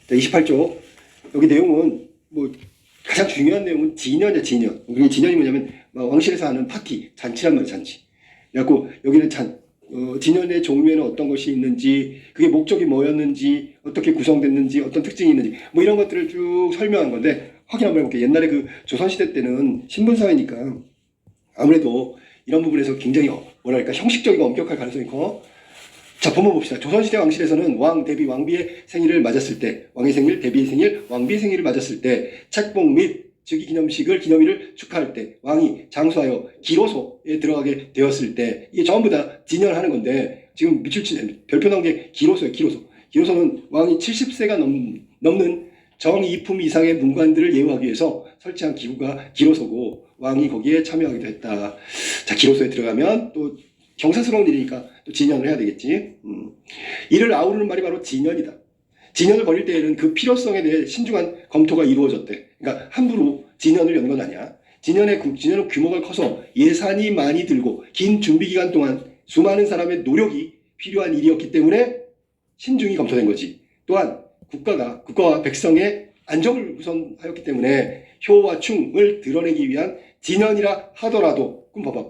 28쪽 여기 내용은 뭐 가장 중요한 내용은 진연이야. 진연. 우리 진연이 뭐냐면 왕실에서 하는 파티, 잔치란 말이야. 잔치. 그래갖고 여기는 진연의 종류에는 어떤 것이 있는지, 그게 목적이 뭐였는지, 어떻게 구성됐는지, 어떤 특징이 있는지 뭐 이런 것들을 쭉 설명한 건데 확인 한번 해볼게요. 옛날에 그 조선시대 때는 신분사회니까 아무래도 이런 부분에서 굉장히 뭐랄까 형식적이고 엄격할 가능성이 커. 자, 본문 봅시다. 조선시대 왕실에서는 왕, 대비, 왕비의 생일을 맞았을 때, 왕의 생일, 대비의 생일, 왕비의 생일을 맞았을 때, 책봉 및 즉위기념식을 기념일을 축하할 때, 왕이 장수하여 기로소에 들어가게 되었을 때, 이게 전부 다 진연하는 건데, 지금 밑줄 별표 나온 게 기로소예요. 기로소. 기로소는 왕이 70세가 넘는 정이품 이상의 문관들을 예우하기 위해서 설치한 기구가 기로소고, 왕이 거기에 참여하기도 했다. 자, 기로소에 들어가면 또 경사스러운 일이니까 또 진연을 해야 되겠지. 이를 아우르는 말이 바로 진연이다. 진연을 벌일 때에는 그 필요성에 대해 신중한 검토가 이루어졌대. 그러니까 함부로 진연을 연 건 아니야. 진연은 규모가 커서 예산이 많이 들고 긴 준비 기간 동안 수많은 사람의 노력이 필요한 일이었기 때문에 신중히 검토된 거지. 또한 국가와 백성의 안정을 우선하였기 때문에 효와 충을 드러내기 위한 진연이라 하더라도, 그럼 봐봐.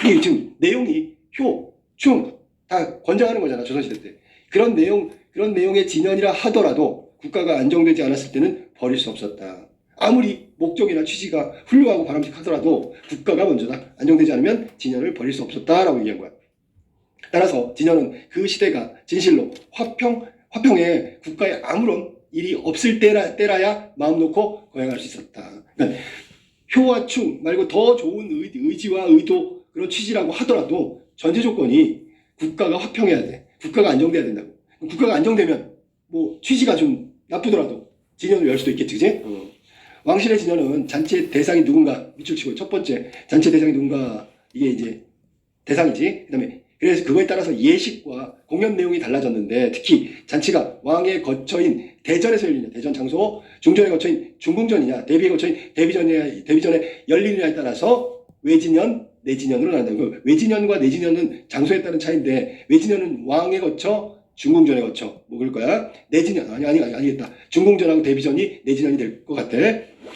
이게 지금 내용이 효, 충 다 권장하는 거잖아. 조선시대 때. 그런 내용의 진연이라 하더라도 국가가 안정되지 않았을 때는 버릴 수 없었다. 아무리 목적이나 취지가 훌륭하고 바람직하더라도 국가가 먼저다. 안정되지 않으면 진연을 버릴 수 없었다라고 얘기한 거야. 따라서 진연은 그 시대가 진실로 화평에 국가에 아무런 일이 없을 때라야 마음 놓고 거행할 수 있었다. 그러니까 효와 충 말고 더 좋은 의지와 의도, 그런 취지라고 하더라도 전제 조건이 국가가 화평해야 돼. 국가가 안정돼야 된다고. 국가가 안정되면 뭐 취지가 좀 나쁘더라도 진연을 열 수도 있겠지, 그지? 왕실의 진연은 잔치의 대상이 누군가 밑줄 치고, 첫 번째 잔치의 대상이 누군가, 이게 이제 대상이지. 그다음에 그래서 그거에 따라서 예식과 공연 내용이 달라졌는데, 특히 잔치가 왕의 거처인 대전에서 열리냐, 대전 장소, 중전의 거처인 중궁전이냐, 대비의 거처인 대비전에 열리느냐에 따라서 외진연, 내진연으로 나눈다. 외진연과 내진연은 장소에 따른 차이인데, 외진연은 왕의 거처, 중궁전의 거처, 뭐 그럴 거야. 내진연, 아니겠다. 중궁전하고 대비전이 내진연이 될 것 같아.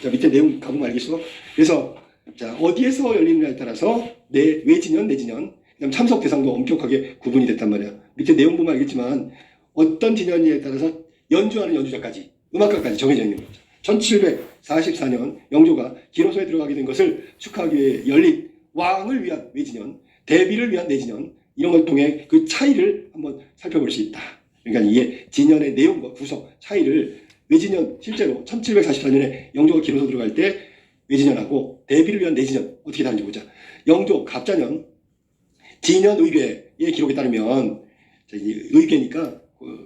자, 밑에 내용 가보면 알겠어. 그래서 자, 어디에서 열리느냐에 따라서 외진연, 내진연, 그다음 참석 대상도 엄격하게 구분이 됐단 말이야. 밑에 내용 보면 알겠지만 어떤 진연에 따라서 연주하는 연주자까지, 음악가까지 정해져 있는 거죠. 1744년 영조가 기로소에 들어가게 된 것을 축하하기 위해 열린 왕을 위한 외진연, 대비를 위한 내진연, 이런 걸 통해 그 차이를 한번 살펴볼 수 있다. 그러니까 이게 진연의 내용과 구성 차이를, 외진연 실제로 1744년에 영조가 기로소 들어갈 때 외진연하고 대비를 위한 내진연 어떻게 다른지 보자. 영조 갑자년 진연 의궤의 기록에 따르면, 의궤니까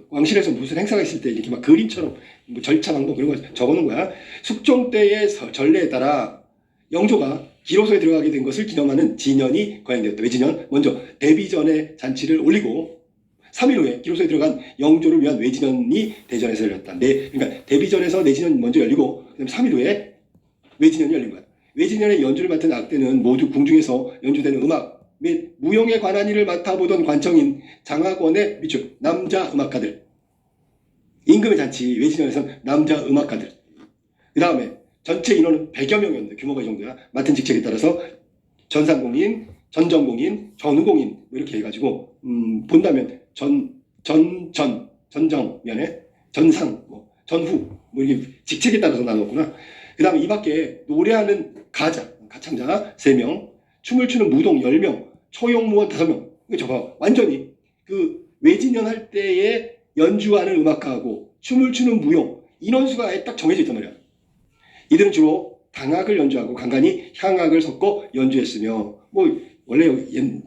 왕실에서 무슨 행사가 있을 때 이렇게 막 그림처럼 뭐 절차 방법 그런 거 적어놓은 거야. 숙종 때의 전례에 따라 영조가 기로소에 들어가게 된 것을 기념하는 진연이 거행되었다. 외진연, 먼저 대비전의 잔치를 올리고 3일 후에 기로소에 들어간 영조를 위한 외진연이 대전에서 열렸다. 그러니까 대비전에서 내진연이 먼저 열리고, 그다음 3일 후에 외진연이 열린 거야. 외진연의 연주를 맡은 악대는 모두 궁중에서 연주되는 음악 및 무용에 관한 일을 맡아보던 관청인 장학원의 밑줄 남자 음악가들, 임금의 잔치 외진연에서는 남자 음악가들, 그 다음에 전체 인원은 100여 명이었는데 규모가 이 정도야. 맡은 직책에 따라서 전상공인, 전정공인, 전후공인 뭐 이렇게 해가지고 본다면 전정면에 전상, 뭐 전후 뭐 이렇게 직책에 따라서 나눴구나. 그 다음에 이 밖에 노래하는 가창자 3명, 춤을 추는 무동 10명, 초용무원 5명. 저봐, 완전히 그 외진연 할 때에 연주하는 음악가하고 춤을 추는 무용 인원수가 아예 딱 정해져 있단 말이야. 이들은 주로 당악을 연주하고 간간히 향악을 섞어 연주했으며, 뭐 원래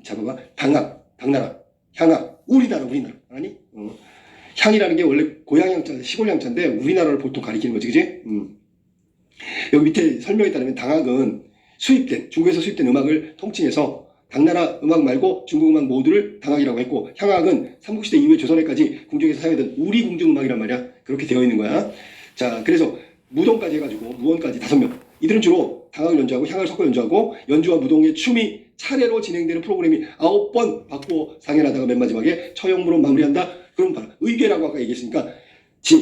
잡아봐, 당악, 당나라, 향악, 우리나라 아니? 향이라는 게 원래 고향 향자, 시골 향자인데 우리나라를 보통 가리키는 거지, 그지? 여기 밑에 설명에 따르면 당악은 중국에서 수입된 음악을 통칭해서 당나라 음악 말고 중국 음악 모두를 당악이라고 했고, 향악은 삼국시대 이후에 조선에까지 궁중에서 사용하던 우리 궁중 음악이란 말이야. 그렇게 되어 있는 거야. 자, 그래서 무동까지 해가지고 무원까지 5명. 이들은 주로 당악을 연주하고 향을 섞어 연주하고, 연주와 무동의 춤이 차례로 진행되는 프로그램이 9번 바꾸어 상연하다가 맨 마지막에 처형무로 마무리한다. 그럼 봐라. 의궤라고 아까 얘기했으니까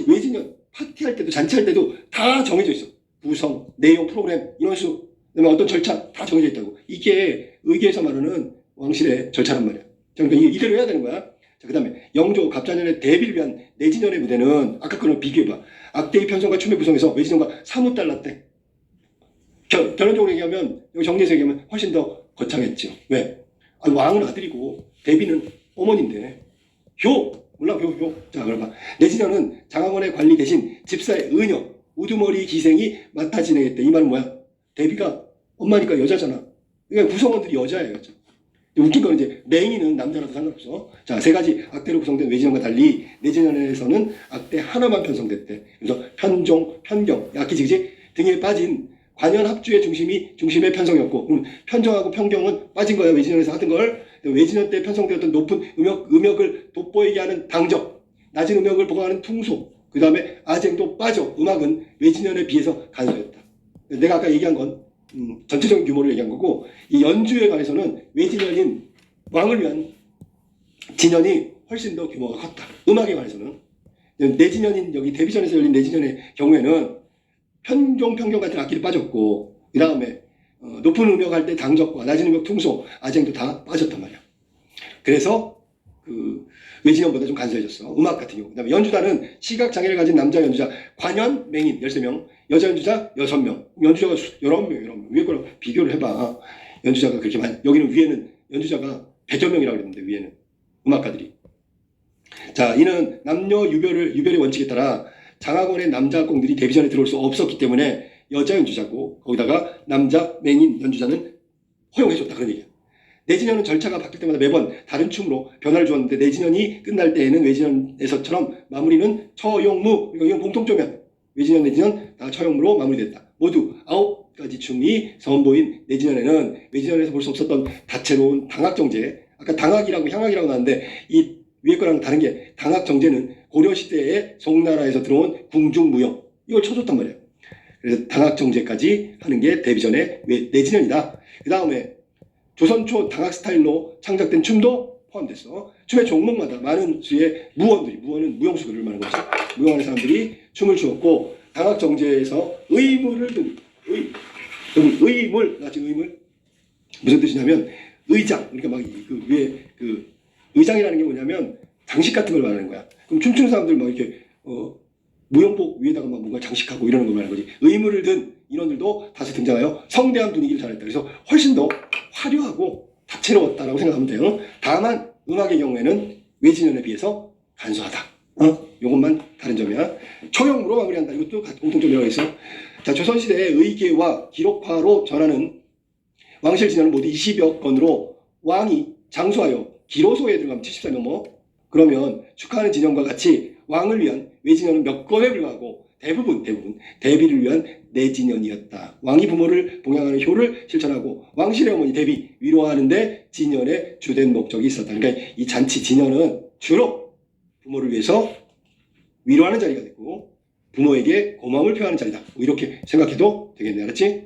외진연 파티할 때도 잔치할 때도 다 정해져 있어. 구성, 내용, 프로그램, 인원수, 그다음에 어떤 절차 다 정해져 있다고. 이게 의계에서 말하는 왕실의 절차란 말이야. 그러니까 이대로 해야 되는 거야. 자, 그다음에 영조 갑자년의 데뷔를 위한 내진연의 무대는 아까 거랑 비교해봐. 악대의 편성과 춤의 구성에서 외진연과 사뭇 달랐대. 결론적으로 얘기하면 여기 정리해서 얘기하면 훨씬 더 거창했죠. 왜? 왕은 아들이고 데뷔는 어머니인데 몰라 효. 자, 그럼 봐. 내진연은 장학원의 관리 대신 집사의 의녀 우두머리 기생이 맡아 진행했대. 이 말은 뭐야? 데뷔가 엄마니까 여자잖아. 그러니까 구성원들이 여자예요. 여자. 웃긴 건 이제 맹인은 남자라도 상관없어. 자, 세 가지 악대로 구성된 외진연과 달리 내진연에서는 악대 하나만 편성됐대. 그래서 편종, 편경, 약기지그지 등에 빠진 관현 합주의 중심의 편성이었고, 그럼 편정하고 편경은 빠진 거야. 외진연에서 하던 걸. 외진연 때 편성되었던 높은 음역을 돋보이게 하는 당적, 낮은 음역을 보강하는 퉁소, 그 다음에 아쟁도 빠져. 음악은 외진연에 비해서 간소했다. 내가 아까 얘기한 건 전체적인 규모를 얘기한 거고, 이 연주에 관해서는 외진연인 왕을 위한 진연이 훨씬 더 규모가 컸다. 음악에 관해서는. 내진연인 여기 데뷔전에서 열린 내진연의 경우에는 편종, 편경 같은 악기를 빠졌고, 그 다음에 높은 음역 할 때 당적과 낮은 음역 퉁소, 아쟁도 다 빠졌단 말이야. 그래서 그 외진연보다 좀 간소해졌어. 음악 같은 경우. 그 다음에 연주단은 시각장애를 가진 남자 연주자 관현, 맹인 13명, 여자 연주자 6명, 연주자가 11명. 위에 거랑 비교를 해봐. 연주자가 그렇게 많이, 여기는 위에는 연주자가 100여 명이라고 그랬는데, 위에는 음악가들이. 자, 이는 남녀 유별의 원칙에 따라 장학원의 남자 공들이 데뷔전에 들어올 수 없었기 때문에 여자 연주자고, 거기다가 남자 맹인 연주자는 허용해줬다. 그런 얘기야. 내진연은 절차가 바뀔 때마다 매번 다른 춤으로 변화를 주었는데, 내진연이 끝날 때에는 외진연에서처럼 마무리는 처용무, 이건 공통점이야. 외진연, 내진연 다 처용무로 마무리됐다. 모두 9가지 춤이 선보인 내진연에는 외진연에서 볼 수 없었던 다채로운 당학정제, 아까 당학이라고 향학이라고 나왔는데, 이 위에 거랑 다른 게, 당학정제는 고려시대에 송나라에서 들어온 궁중무용, 이걸 쳐줬단 말이에요. 그래서 당학정제까지 하는 게 데뷔전의 내진연이다. 그 다음에 조선초 당학 스타일로 창작된 춤도 포함됐어. 춤의 종목마다 많은 수의 무원은 무용수들을 말하는 거죠. 무용하는 사람들이 춤을 추었고, 당학정제에서 의물을 든, 의물, 무슨 뜻이냐면 의장, 그러니까 막 그 위에 그 의장이라는 게 뭐냐면 장식 같은 걸 말하는 거야. 그럼 춤추는 사람들 막 이렇게 무용복 위에다가 막 뭔가 장식하고 이러는 걸 말하는 거지. 의물을 든 인원들도 다시 등장하여 성대한 분위기를 잘했다. 그래서 훨씬 더 화려하고 다채로웠다라고 생각하면 돼요. 다만 음악의 경우에는 외진연에 비해서 간소하다. 요것만 다른 점이야. 처용으로 마무리한다. 이것도 공통점이라고 있어. 자, 조선시대의 의계와 기록화로 전하는 왕실 진연은 모두 20여 건으로, 왕이 장수하여 기로소에 들어가면 70살 넘어. 그러면 축하하는 진연과 같이 왕을 위한 외진연은 몇 건에 불과하고 대부분 대비를 위한 내진연이었다. 왕이 부모를 봉양하는 효를 실천하고 왕실의 어머니 대비 위로하는데 진연의 주된 목적이 있었다. 그러니까 이 잔치 진연은 주로 부모를 위해서 위로하는 자리가 됐고, 부모에게 고마움을 표하는 자리다. 이렇게 생각해도 되겠네. 알았지?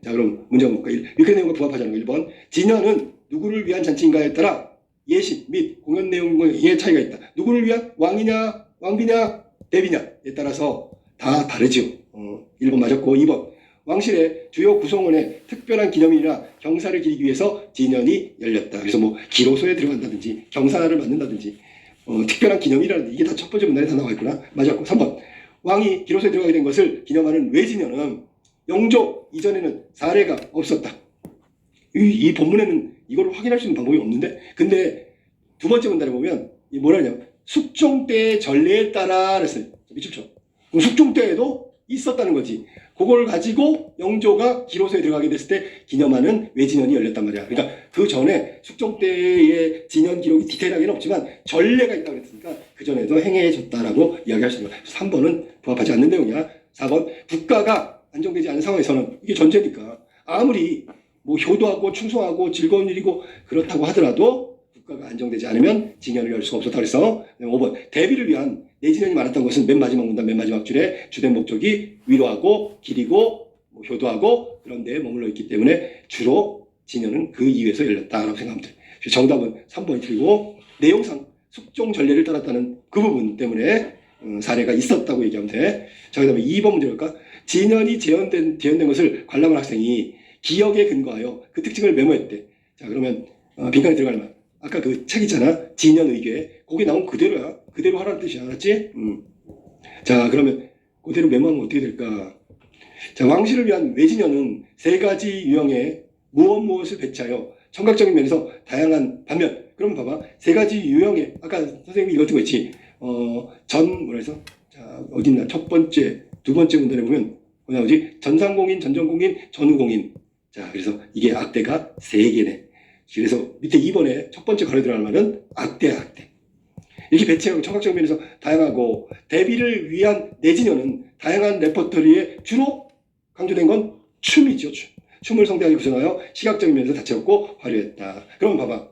자, 그럼 문제 한번 볼까? 이렇게 내용과 부합하지 거. 1번. 진연은 누구를 위한 잔치인가에 따라 예식 및 공연 내용의 차이가 있다. 누구를 위한? 왕이냐, 왕비냐, 대비냐에 따라서 다 다르죠. 1번 맞았고, 2번. 왕실의 주요 구성원의 특별한 기념일이나 경사를 기리기 위해서 진연이 열렸다. 그래서 뭐 기로소에 들어간다든지 경사를 맡는다든지 특별한 기념일이라든지, 이게 다 첫 번째 문단에 다 나와 있구나. 맞았고, 3번. 왕이 기로소에 들어가게 된 것을 기념하는 외진연은 영조 이전에는 사례가 없었다. 이 본문에는 이걸 확인할 수 있는 방법이 없는데, 근데 두 번째 문단에 보면 뭐라 하냐면 숙종 때의 전례에 따라 그랬어요. 미쳤죠? 그럼 숙종 때에도 있었다는 거지. 그걸 가지고 영조가 기로소에 들어가게 됐을 때 기념하는 외진연이 열렸단 말이야. 그러니까 그 전에 숙종 때의 진연 기록이 디테일하게는 없지만 전례가 있다고 그랬으니까 그 전에도 행해졌다라고 이야기할 수 있는 거야. 3번은 부합하지 않는 내용이야. 4번. 국가가 안정되지 않은 상황에서는, 이게 전제니까 아무리 뭐 효도하고 충성하고 즐거운 일이고 그렇다고 하더라도 국가가 안정되지 않으면 진연을 열 수가 없었다 그래서. 5번. 대비를 위한 내진연이 많았던 것은 맨 마지막 문단 맨 마지막 줄에 주된 목적이 위로하고 기리고 뭐 효도하고 그런 데에 머물러 있기 때문에 주로 진연은 그 이유에서 열렸다라고 생각하면 돼. 정답은 3번이 틀리고, 내용상 숙종 전례를 따랐다는 그 부분 때문에 사례가 있었다고 얘기하면 돼. 자, 그 다음에 2번 문제 볼까? 진연이 재현된 것을 관람한 학생이 기억에 근거하여 그 특징을 메모했대. 자, 그러면 빈칸에 들어가면 아까 그 책 있잖아. 진연의궤. 거기 나온 그대로야. 그대로 하라는 뜻이야. 알았지? 자, 그러면 그대로 메모하면 어떻게 될까? 자, 왕실을 위한 외진연은 세 가지 유형의 무엇을 배치하여 청각적인 면에서 다양한 반면, 그럼 봐봐. 세 가지 유형의, 아까 선생님이 이거 듣고 있지. 뭐라 해서? 자, 어딨나? 첫 번째, 두 번째 문단에 보면, 뭐 나오지? 전상공인, 전전공인, 전후공인. 자, 그래서 이게 악대가 세 개네. 그래서 밑에 2번에 첫 번째 가로 들어가는 말은 악대야, 악대. 이렇게 배치하고 청각적인 면에서 다양하고, 대비를 위한 내진연은 다양한 레퍼토리에 주로 강조된 건 춤이죠, 춤. 춤을 성대하게 구성하여 시각적인 면에서 다채롭고 화려했다. 그럼 봐봐.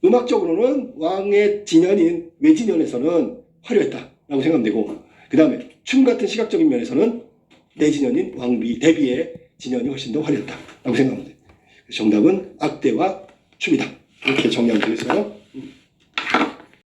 음악적으로는 왕의 진연인 외진연에서는 화려했다라고 생각하면 되고, 그 다음에 춤 같은 시각적인 면에서는 내진연인 왕비, 대비의 진연이 훨씬 더 화려했다라고 생각하면 돼. 정답은 악대와 춤이다. 이렇게 정리하면 되겠어요.